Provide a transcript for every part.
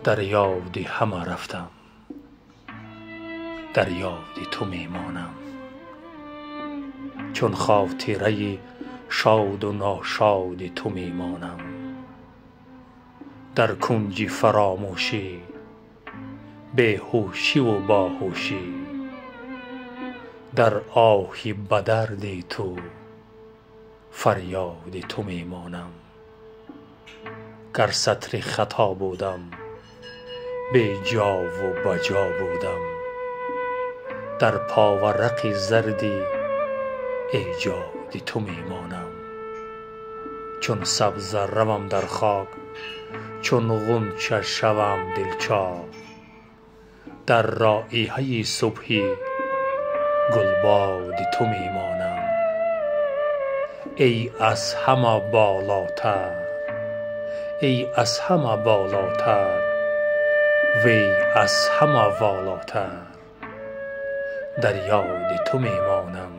در یاد همه رفتم، در یاد تو میمانم. چون خاطره شاد و ناشاد تو میمانم. در کنج فراموشی، بیهوشی و باهوشی، در آهی به درد تو فریاد تو میمانم. گر سطر خطا بودم، بی جا و بجا بودم، در پا و رق زردی ایجاد تو میمانم. چون سبزه روم در خاک، چون غنچه شوم دلچاک، در رایحه صبحی گلباد تو میمانم. ای از همه بالاتر، ای از همه بالاتر، وی از همه والاتر، در یاد تو میمانم،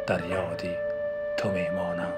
در یاد تو میمانم.